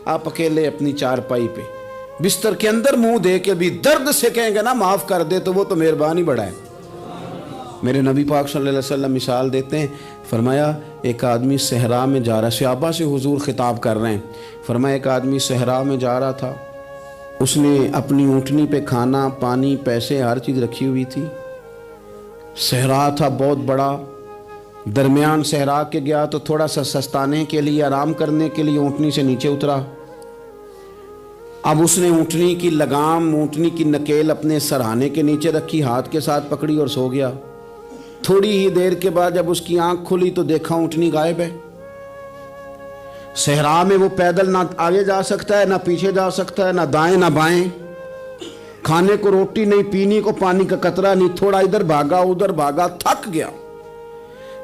آپ اکیلے اپنی چارپائی پہ بستر کے اندر منہ دے کے بھی درد سے کہیں گے نا معاف کر دے تو وہ تو مہربانی بڑا ہے۔ میرے نبی پاک صلی اللہ علیہ وسلم مثال دیتے ہیں، فرمایا ایک آدمی صحرا میں جا رہا، صحابہ سے حضور خطاب کر رہے ہیں، فرمایا ایک آدمی صحرا میں جا رہا تھا، اس نے اپنی اونٹنی پہ کھانا پانی پیسے ہر چیز رکھی ہوئی تھی، صحرا تھا بہت بڑا، درمیان صحرا کے گیا تو تھوڑا سا سستانے کے لیے آرام کرنے کے لیے اونٹنی سے نیچے اترا۔ اب اس نے اونٹنی کی لگام اونٹنی کی نکیل اپنے سرہانے کے نیچے رکھی، ہاتھ کے ساتھ پکڑی اور سو گیا۔ تھوڑی ہی دیر کے بعد جب اس کی آنکھ کھلی تو دیکھا اونٹنی غائب ہے۔ صحرا میں وہ پیدل نہ آگے جا سکتا ہے نہ پیچھے جا سکتا ہے، نہ دائیں نہ بائیں، کھانے کو روٹی نہیں، پینے کو پانی کا قطرہ نہیں، تھوڑا ادھر بھاگا ادھر بھاگا، تھک گیا۔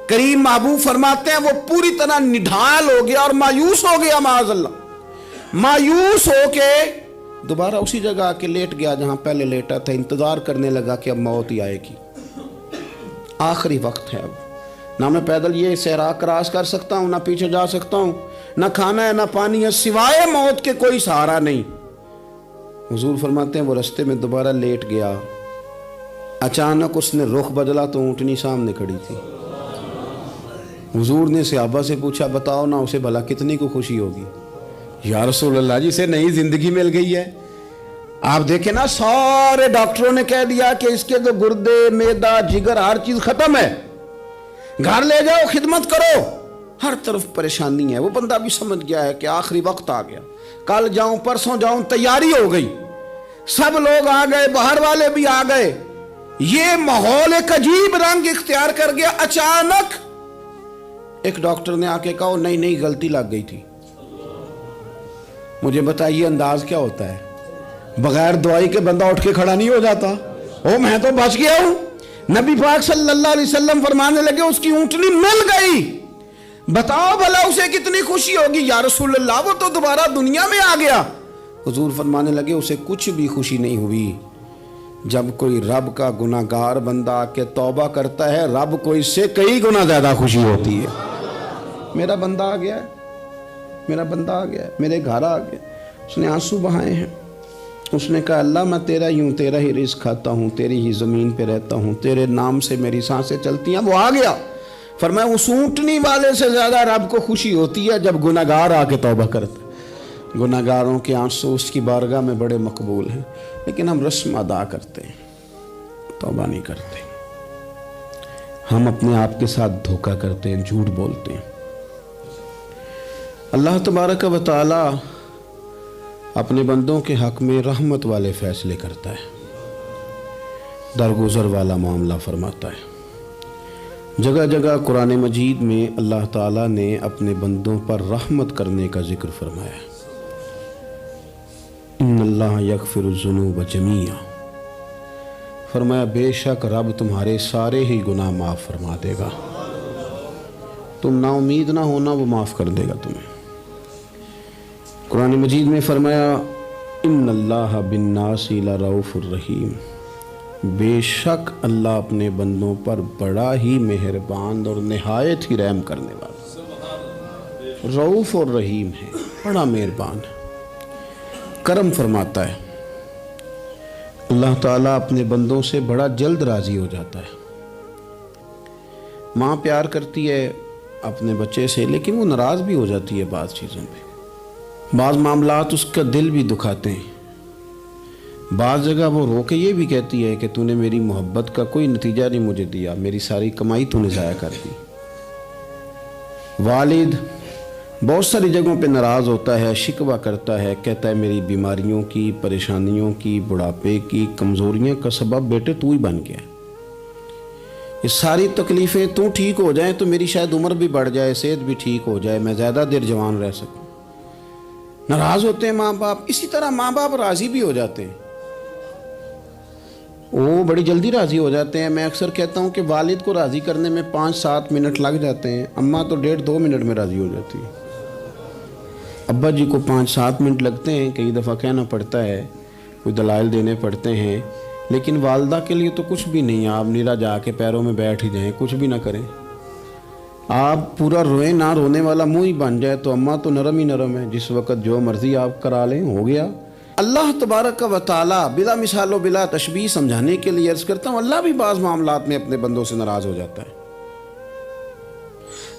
کریم محبوب فرماتے ہیں وہ پوری طرح نڈھال ہو گیا اور مایوس ہو گیا، معاذ اللہ، مایوس ہو کے دوبارہ اسی جگہ آ کے لیٹ گیا جہاں پہلے لیٹا تھا، انتظار کرنے لگا کہ اب موت ہی آئے گی، آخری وقت ہے، اب نہ میں پیدل یہ صحرا کراس کر سکتا ہوں، نہ پیچھے جا سکتا ہوں، نہ کھانا ہے نہ پانی ہے، سوائے موت کے کوئی سہارا نہیں۔ حضور فرماتے ہیں وہ رستے میں دوبارہ لیٹ گیا، اچانک اس نے رخ بدلا تو اونٹنی سامنے کھڑی تھی۔ حضور نے صحابہ سے پوچھا بتاؤ نا اسے بھلا کتنی کو خوشی ہوگی؟ یا رسول اللہ جی سے نئی زندگی مل گئی ہے۔ آپ دیکھیں نا سارے ڈاکٹروں نے کہہ دیا کہ اس کے تو گردے معدہ جگر ہر چیز ختم ہے، گھر لے جاؤ خدمت کرو، ہر طرف پریشانی ہے۔ وہ بندہ بھی سمجھ گیا ہے کہ آخری وقت آ گیا، کل جاؤں پرسوں جاؤں، تیاری ہو گئی، سب لوگ آ گئے، باہر والے بھی آ گئے، یہ ماحول ایک عجیب رنگ اختیار کر گیا۔ اچانک ایک ڈاکٹر نے آ کے کہا نہیں نہیں غلطی لگ گئی تھی۔ مجھے بتائیے انداز کیا ہوتا ہے؟ بغیر دوائی کے بندہ اٹھ کے کھڑا نہیں ہو جاتا، او میں تو بچ گیا ہوں۔ نبی پاک صلی اللہ علیہ وسلم فرمانے لگے اس کی اونٹنی مل گئی، بتاؤ بھلا اسے کتنی خوشی ہوگی؟ یا رسول اللہ وہ تو دوبارہ دنیا میں آ گیا۔ حضور فرمانے لگے اسے کچھ بھی خوشی نہیں ہوئی۔ جب کوئی رب کا گناہگار بندہ آ کے توبہ کرتا ہے، رب کو اس سے کئی گنا زیادہ خوشی ہوتی ہے۔ میرا بندہ آ گیا ہے، میرا بندہ آ گیا ہے، میرے گھر آ گیا۔ اس نے آنسو بہائے ہیں، اس نے کہا اللہ میں تیرا ہی ہوں، تیرا ہی رزق کھاتا ہوں، تیری ہی زمین پہ رہتا ہوں، تیرے نام سے میری سانسیں چلتی ہیں۔ وہ آ گیا۔ فرمایا اس اونٹنی والے سے زیادہ رب کو خوشی ہوتی ہے جب گناہگار آ کے توبہ کرتا ہے۔ گناہگاروں کے آنسو اس کی بارگاہ میں بڑے مقبول ہیں، لیکن ہم رسم ادا کرتے ہیں، توبہ نہیں کرتے۔ ہم اپنے آپ کے ساتھ دھوکہ کرتے ہیں، جھوٹ بولتے ہیں۔ اللہ تبارک و تعالی اپنے بندوں کے حق میں رحمت والے فیصلے کرتا ہے، درگزر والا معاملہ فرماتا ہے۔ جگہ جگہ قرآن مجید میں اللہ تعالیٰ نے اپنے بندوں پر رحمت کرنے کا ذکر فرمایا ہے۔ ان اللہ یغفر الذنوب جمیعا، فرمایا بے شک رب تمہارے سارے ہی گناہ معاف فرما دے گا، تم نا امید نہ ہونا، وہ معاف کر دے گا تمہیں۔ قرآن مجید میں فرمایا ان اللہ بالناس لرؤوف الرحیم، بے شک اللہ اپنے بندوں پر بڑا ہی مہربان اور نہایت ہی رحم کرنے والا، رؤوف اور رحیم ہے، بڑا مہربان ہے، کرم فرماتا ہے۔ اللہ تعالیٰ اپنے بندوں سے بڑا جلد راضی ہو جاتا ہے۔ ماں پیار کرتی ہے اپنے بچے سے، لیکن وہ ناراض بھی ہو جاتی ہے بعض چیزوں پہ، بعض معاملات اس کا دل بھی دکھاتے ہیں، بعض جگہ وہ رو کے یہ بھی کہتی ہے کہ تو نے میری محبت کا کوئی نتیجہ نہیں مجھے دیا، میری ساری کمائی تو نے ضائع کر دی۔ والد بہت ساری جگہوں پہ ناراض ہوتا ہے، شکوہ کرتا ہے، کہتا ہے میری بیماریوں کی، پریشانیوں کی، بڑھاپے کی، کمزوریاں کا سبب بیٹے تو ہی بن گیا، یہ ساری تکلیفیں تو ٹھیک ہو جائیں تو میری شاید عمر بھی بڑھ جائے، صحت بھی ٹھیک ہو جائے، میں زیادہ دیر جوان رہ سکوں۔ ناراض ہوتے ہیں ماں باپ۔ اسی طرح ماں باپ راضی بھی ہو جاتے ہیں، وہ بڑی جلدی راضی ہو جاتے ہیں۔ میں اکثر کہتا ہوں کہ والد کو راضی کرنے میں 5-7 منٹ لگ جاتے ہیں، اماں تو 1.5-2 منٹ میں راضی ہو جاتی ہے۔ ابا جی کو 5-7 منٹ لگتے ہیں، کئی دفعہ کہنا پڑتا ہے، کوئی دلائل دینے پڑتے ہیں، لیکن والدہ کے لیے تو کچھ بھی نہیں ہے، آپ نیرا جا کے پیروں میں بیٹھ ہی جائیں، کچھ بھی نہ کریں، آپ پورا روئیں نہ رونے والا منہ ہی بن جائے تو اماں تو نرم ہی نرم ہے، جس وقت جو مرضی آپ کرا لیں ہو گیا۔ اللہ تبارک و تعالی بلا مثال و بلا تشبیہ سمجھانے کے لیے عرض کرتا ہوں، اللہ بھی بعض معاملات میں اپنے بندوں سے ناراض ہو جاتا ہے۔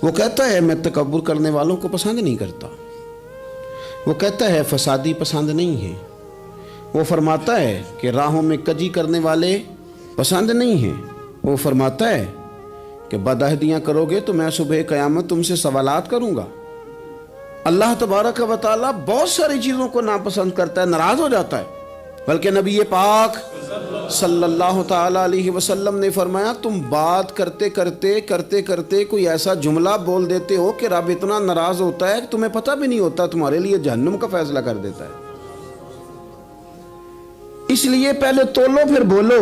وہ کہتا ہے میں تکبر کرنے والوں کو پسند نہیں کرتا، وہ کہتا ہے فسادی پسند نہیں ہے، وہ فرماتا ہے کہ راہوں میں کجی کرنے والے پسند نہیں ہیں، وہ فرماتا ہے کہ بدعہدیاں کرو گے تو میں صبح قیامت تم سے سوالات کروں گا۔ اللہ تبارک و تعالیٰ بہت ساری چیزوں کو ناپسند کرتا ہے، ناراض ہو جاتا ہے۔ بلکہ نبی پاک صلی اللہ تعالیٰ علیہ وسلم نے فرمایا تم بات کرتے کرتے کوئی ایسا جملہ بول دیتے ہو کہ رب اتنا ناراض ہوتا ہے کہ تمہیں پتہ بھی نہیں ہوتا، تمہارے لیے جہنم کا فیصلہ کر دیتا ہے۔ اس لیے پہلے تولو پھر بولو،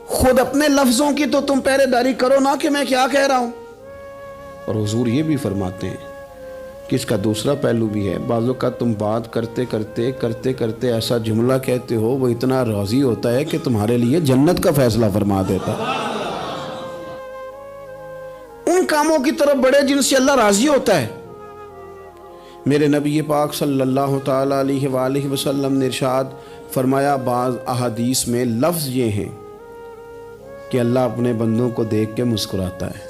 خود اپنے لفظوں کی تو تم پہرے داری کرو نا کہ میں کیا کہہ رہا ہوں۔ اور حضور یہ بھی فرماتے ہیں کہ اس کا دوسرا پہلو بھی ہے، بعض اوقات تم بات کرتے ایسا جملہ کہتے ہو وہ اتنا راضی ہوتا ہے کہ تمہارے لیے جنت کا فیصلہ فرما دیتا ہے۔ ان کاموں کی طرف بڑے جن سے اللہ راضی ہوتا ہے۔ میرے نبی پاک صلی اللہ تعالیٰ علیہ وآلہ وسلم نے ارشاد فرمایا، بعض احادیث میں لفظ یہ ہیں کہ اللہ اپنے بندوں کو دیکھ کے مسکراتا ہے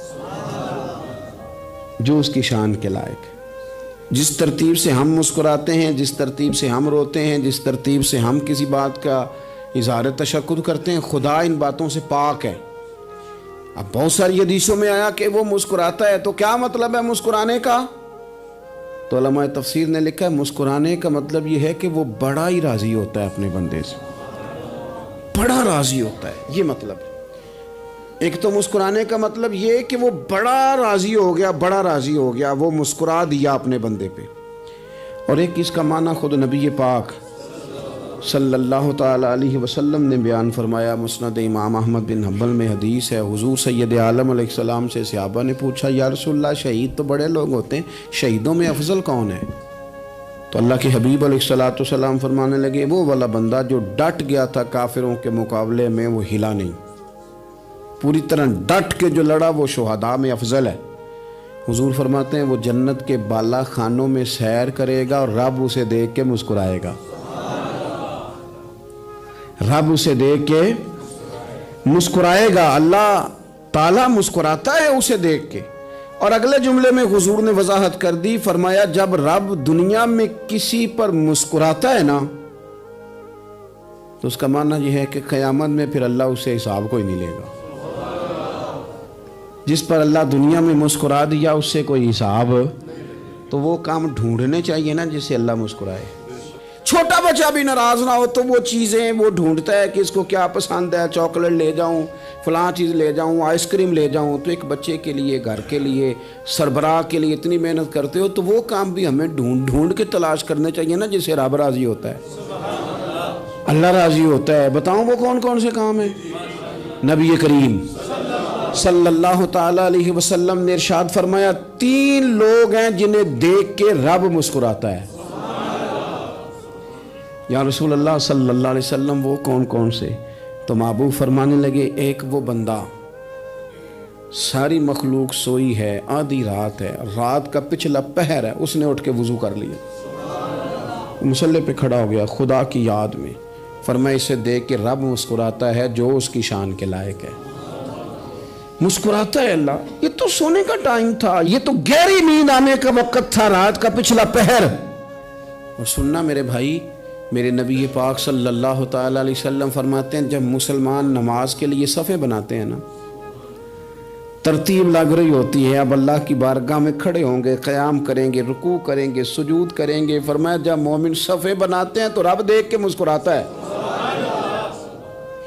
جو اس کی شان کے لائق ہے۔ جس ترتیب سے ہم مسکراتے ہیں، جس ترتیب سے ہم روتے ہیں، جس ترتیب سے ہم کسی بات کا اظہار تشکر کرتے ہیں، خدا ان باتوں سے پاک ہے۔ اب بہت ساری حدیثوں میں آیا کہ وہ مسکراتا ہے، تو کیا مطلب ہے مسکرانے کا؟ تو علماء تفسیر نے لکھا ہے مسکرانے کا مطلب یہ ہے کہ وہ بڑا ہی راضی ہوتا ہے اپنے بندے سے، بڑا راضی ہوتا ہے، یہ مطلب ہے۔ ایک تو مسکرانے کا مطلب یہ کہ وہ بڑا راضی ہو گیا، وہ مسکرا دیا اپنے بندے پہ۔ اور ایک اس کا معنی خود نبی پاک صلی اللہ تعالیٰ علیہ وسلم نے بیان فرمایا۔ مسند امام احمد بن حنبل میں حدیث ہے، حضور سید عالم علیہ السلام سے صحابہ نے پوچھا یا رسول اللہ شہید تو بڑے لوگ ہوتے ہیں، شہیدوں میں افضل کون ہے؟ تو اللہ کے حبیب علیہ السلام فرمانے لگے وہ والا بندہ جو ڈٹ گیا تھا کافروں کے مقابلے میں، وہ ہلا نہیں، پوری طرح ڈٹ کے جو لڑا وہ شہداء میں افضل ہے۔ حضور فرماتے ہیں وہ جنت کے بالا خانوں میں سیر کرے گا اور رب اسے دیکھ کے مسکرائے گا، رب اسے دیکھ کے مسکرائے گا، اللہ تعالیٰ مسکراتا ہے اسے دیکھ کے۔ اور اگلے جملے میں حضور نے وضاحت کر دی، فرمایا جب رب دنیا میں کسی پر مسکراتا ہے نا تو اس کا معنی یہ ہے کہ قیامت میں پھر اللہ اسے حساب کوئی نہیں لے گا۔ جس پر اللہ دنیا میں مسکرا دیا اس سے کوئی حساب، تو وہ کام ڈھونڈنے چاہیے نا جس سے اللہ مسکرائے۔ چھوٹا بچہ بھی ناراض نہ ہو تو وہ چیزیں وہ ڈھونڈتا ہے کہ اس کو کیا پسند ہے، چاکلیٹ لے جاؤں، فلاں چیز لے جاؤں، آئس کریم لے جاؤں۔ تو ایک بچے کے لیے، گھر کے لیے، سربراہ کے لیے اتنی محنت کرتے ہو تو وہ کام بھی ہمیں ڈھونڈ کے تلاش کرنے چاہیے نا جس سے رب راضی ہوتا ہے، اللہ راضی ہوتا ہے۔ بتاؤں وہ کون کون سے کام ہیں؟ نبی کریم صلی اللہ تعالیٰ علیہ وسلم نے ارشاد فرمایا 3 لوگ ہیں جنہیں دیکھ کے رب مسکراتا ہے۔ یا رسول اللہ صلی اللہ علیہ وسلم وہ کون کون سے؟ تو محبوب فرمانے لگے ایک وہ بندہ ساری مخلوق سوئی ہے، آدھی رات ہے، رات کا پچھلا پہر ہے، اس نے اٹھ کے وضو کر لیا، مصلی پہ کھڑا ہو گیا خدا کی یاد میں، فرمایا اسے دیکھ کے رب مسکراتا ہے جو اس کی شان کے لائق ہے۔ مسکراتا ہے اللہ۔ یہ تو سونے کا ٹائم تھا، یہ تو گہری نیند آنے کا وقت تھا، رات کا پچھلا پہر۔ اور سننا میرے بھائی، میرے نبی پاک صلی اللہ تعالیٰ علیہ وسلم فرماتے ہیں جب مسلمان نماز کے لیے صفیں بناتے ہیں نا، ترتیب لگ رہی ہوتی ہے، اب اللہ کی بارگاہ میں کھڑے ہوں گے، قیام کریں گے، رکوع کریں گے، سجود کریں گے، فرمایا جب مومن صفیں بناتے ہیں تو رب دیکھ کے مسکراتا ہے،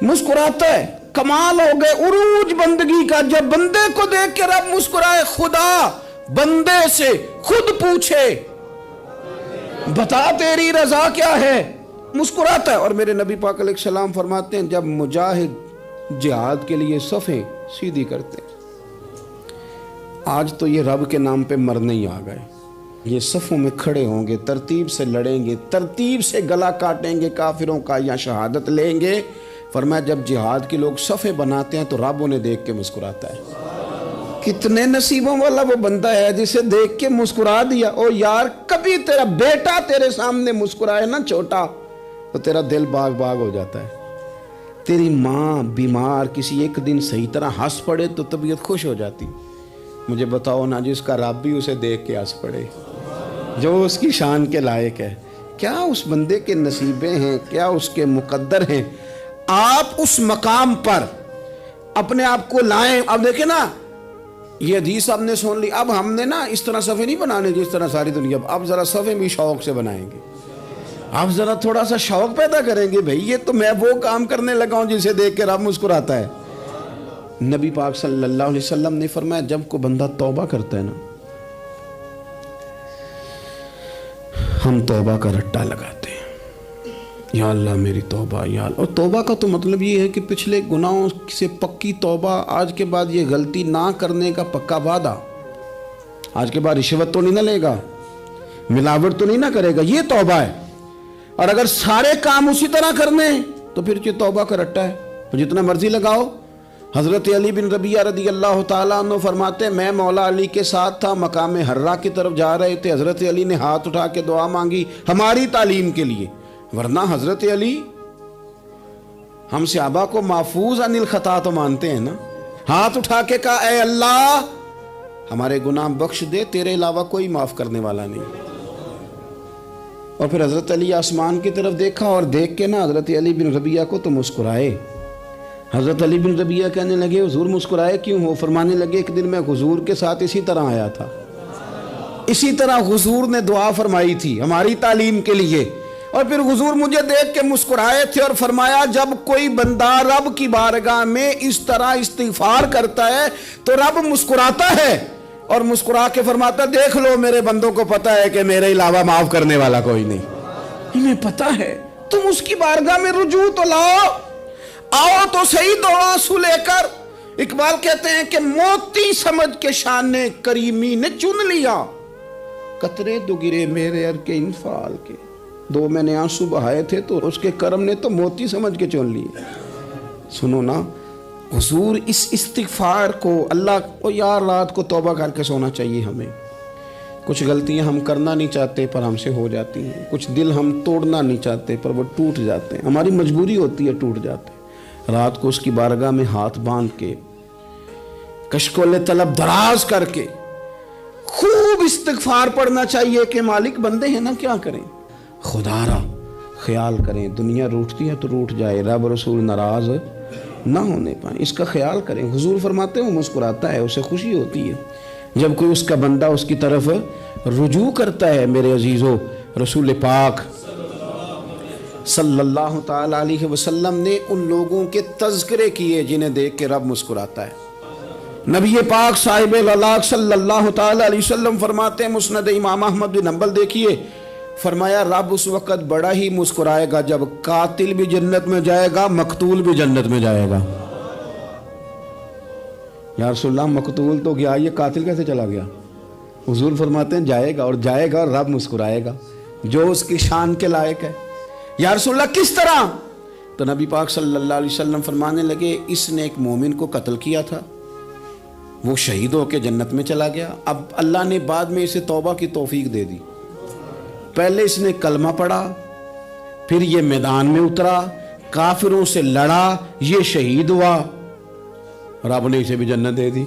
مسکراتا ہے۔ کمال ہو گئے عروج بندگی کا، جب بندے کو دیکھ کے رب مسکرائے، خدا بندے سے خود پوچھے بتا تیری رضا کیا ہے، مسکراتا ہے۔ اور میرے نبی پاک علیہ السلام فرماتے ہیں جب مجاہد جہاد کے لیے صفیں سیدھی کرتے ہیں، آج تو یہ رب کے نام پہ مرنے ہی آ گئے، یہ صفوں میں کھڑے ہوں گے، ترتیب سے لڑیں گے، ترتیب سے گلا کاٹیں گے کافروں کا یا شہادت لیں گے۔ فرمایا جب جہاد کے لوگ صفیں بناتے ہیں تو رب انہیں دیکھ کے مسکراتا ہے۔ کتنے نصیبوں والا وہ بندہ ہے جسے دیکھ کے مسکرا دیا. او یار کبھی تیرا بیٹا تیرے سامنے مسکرائے نا چھوٹا تو تیرا دل باغ باغ ہو جاتا ہے. تیری ماں بیمار کسی ایک دن صحیح طرح ہنس پڑے تو طبیعت خوش ہو جاتی. مجھے بتاؤ نا جس کا رب بھی اسے دیکھ کے ہنس پڑے جو اس کی شان کے لائق ہے. کیا اس بندے کے نصیبیں ہیں, کیا اس کے مقدر ہیں. آپ اس مقام پر اپنے آپ کو لائیں. اب دیکھیں نا یہ حدیث آپ نے سن لی. اب ہم نے نا اس طرح صفحے نہیں بنانے جس طرح ساری دنیا. اب ذرا صفحے بھی شوق سے بنائیں گے. آپ ذرا تھوڑا سا شوق پیدا کریں گے. بھئی یہ تو میں وہ کام کرنے لگا ہوں جسے دیکھ کے رب مسکراتا ہے. نبی پاک صلی اللہ علیہ وسلم نے فرمایا جب کوئی بندہ توبہ کرتا ہے نا, ہم توبہ کا رٹا لگاتے ہیں, یا اللہ میری توبہ یا اللہ. اور توبہ کا تو مطلب یہ ہے کہ پچھلے گناہوں سے پکی توبہ, آج کے بعد یہ غلطی نہ کرنے کا پکا وعدہ. آج کے بعد رشوت تو نہیں نہ لے گا, ملاوٹ تو نہیں نہ کرے گا, یہ توبہ ہے. اور اگر سارے کام اسی طرح کرنے تو پھر یہ توبہ کا رٹا ہے, تو جتنا مرضی لگاؤ. حضرت علی بن ربیعہ رضی اللہ تعالیٰ عنہ فرماتے ہیں میں مولا علی کے ساتھ تھا, مقام حرہ کی طرف جا رہے تھے. حضرت علی نے ہاتھ اٹھا کے دعا مانگی ہماری تعلیم کے لیے, ورنہ حضرت علی ہم صحابہ کو محفوظ عن الخطا تو مانتے ہیں نا. ہاتھ اٹھا کے کہا اے اللہ ہمارے گناہ بخش دے, تیرے علاوہ کوئی معاف کرنے والا نہیں. اور پھر حضرت علی آسمان کی طرف دیکھا اور دیکھ کے نا حضرت علی بن ربیعہ کو تو مسکرائے. حضرت علی بن ربیعہ کہنے لگے حضور مسکرائے کیوں ہو؟ فرمانے لگے ایک دن میں حضور کے ساتھ اسی طرح آیا تھا, اسی طرح حضور نے دعا فرمائی تھی ہماری تعلیم کے لیے, اور پھر حضور مجھے دیکھ کے مسکرائے تھے اور فرمایا جب کوئی بندہ رب کی بارگاہ میں اس طرح استغفار کرتا ہے تو رب مسکراتا ہے, اور مسکرا کے فرماتا دیکھ لو میرے بندوں کو پتا ہے کہ میرے علاوہ معاف کرنے والا کوئی نہیں. انہیں پتا ہے, تم اس کی بارگاہ میں رجوع تو لاؤ, آؤ تو صحیح دو آنسو لے کر. اقبال کہتے ہیں کہ موتی سمجھ کے شان کریمی نے چن لیا, قطرے دو گرے میرے ار کے انفعال کے. دو میں نے آنسو بہائے تھے تو اس کے کرم نے تو موتی سمجھ کے چن لیے. سنو نا حضور اس استغفار کو اللہ کو یار رات کو توبہ کر کے سونا چاہیے ہمیں. کچھ غلطیاں ہم کرنا نہیں چاہتے پر ہم سے ہو جاتی ہیں, کچھ دل ہم توڑنا نہیں چاہتے پر وہ ٹوٹ جاتے ہیں, ہماری مجبوری ہوتی ہے ٹوٹ جاتے ہیں. رات کو اس کی بارگاہ میں ہاتھ باندھ کے کشکول طلب دراز کر کے خوب استغفار پڑھنا چاہیے کہ مالک بندے ہیں نا کیا کریں, خدا را خیال کریں. دنیا روٹتی ہے تو روٹ جائے, رب رسول ناراض نہ ہونے پائیں, اس کا خیال کریں. حضور فرماتے ہیں وہ مسکراتا ہے, اسے خوشی ہوتی ہے جب کوئی اس کا بندہ اس کی طرف رجوع کرتا ہے. میرے عزیزو رسول پاک صلی اللہ تعالی علیہ وسلم نے ان لوگوں کے تذکرے کیے جنہیں دیکھ کے رب مسکراتا ہے. نبی پاک صاحب الالاق صلی اللہ تعالی علیہ وسلم فرماتے ہیں, مسند امام احمد بن حنبل دیکھیے, فرمایا رب اس وقت بڑا ہی مسکرائے گا جب قاتل بھی جنت میں جائے گا, مقتول بھی جنت میں جائے گا. یا رسول اللہ مقتول تو گیا, یہ قاتل کیسے چلا گیا؟ حضور فرماتے ہیں جائے گا, اور جائے گا اور رب مسکرائے گا جو اس کی شان کے لائق ہے. یا رسول اللہ کس طرح؟ تو نبی پاک صلی اللہ علیہ وسلم فرمانے لگے اس نے ایک مومن کو قتل کیا تھا, وہ شہید ہو کے جنت میں چلا گیا. اب اللہ نے بعد میں اسے توبہ کی توفیق دے دی. پہلے اس نے کلمہ پڑھا, پھر یہ میدان میں اترا, کافروں سے لڑا, یہ شہید ہوا, رب نے اسے بھی جنت دے دی.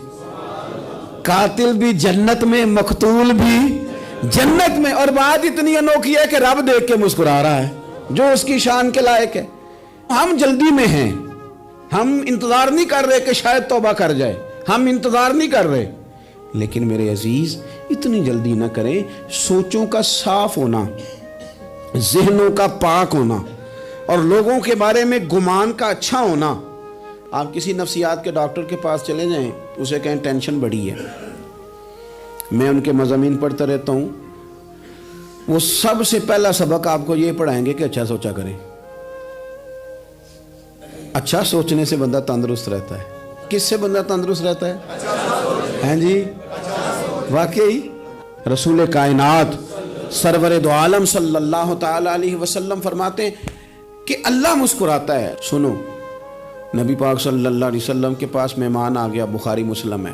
قاتل بھی جنت میں, مقتول بھی جنت میں. اور بات اتنی انوکھی ہے کہ رب دیکھ کے مسکرا رہا ہے جو اس کی شان کے لائق ہے. ہم جلدی میں ہیں, ہم انتظار نہیں کر رہے کہ شاید توبہ کر جائے, ہم انتظار نہیں کر رہے. لیکن میرے عزیز اتنی جلدی نہ کریں. سوچوں کا صاف ہونا, ذہنوں کا پاک ہونا, اور لوگوں کے بارے میں گمان کا اچھا ہونا. آپ کسی نفسیات کے ڈاکٹر کے پاس چلے جائیں, اسے کہیں ٹینشن بڑی ہے. میں ان کے مضامین پڑھتا رہتا ہوں, وہ سب سے پہلا سبق آپ کو یہ پڑھائیں گے کہ اچھا سوچا کریں. اچھا سوچنے سے بندہ تندرست رہتا ہے. کس سے بندہ تندرست رہتا ہے؟ ہیں جی واقعی رسول کائنات سرور دو عالم صلی اللہ تعالی علیہ وسلم فرماتے ہیں کہ اللہ مسکراتا ہے. سنو, نبی پاک صلی اللہ علیہ وسلم کے پاس مہمان آ گیا, بخاری مسلم ہے.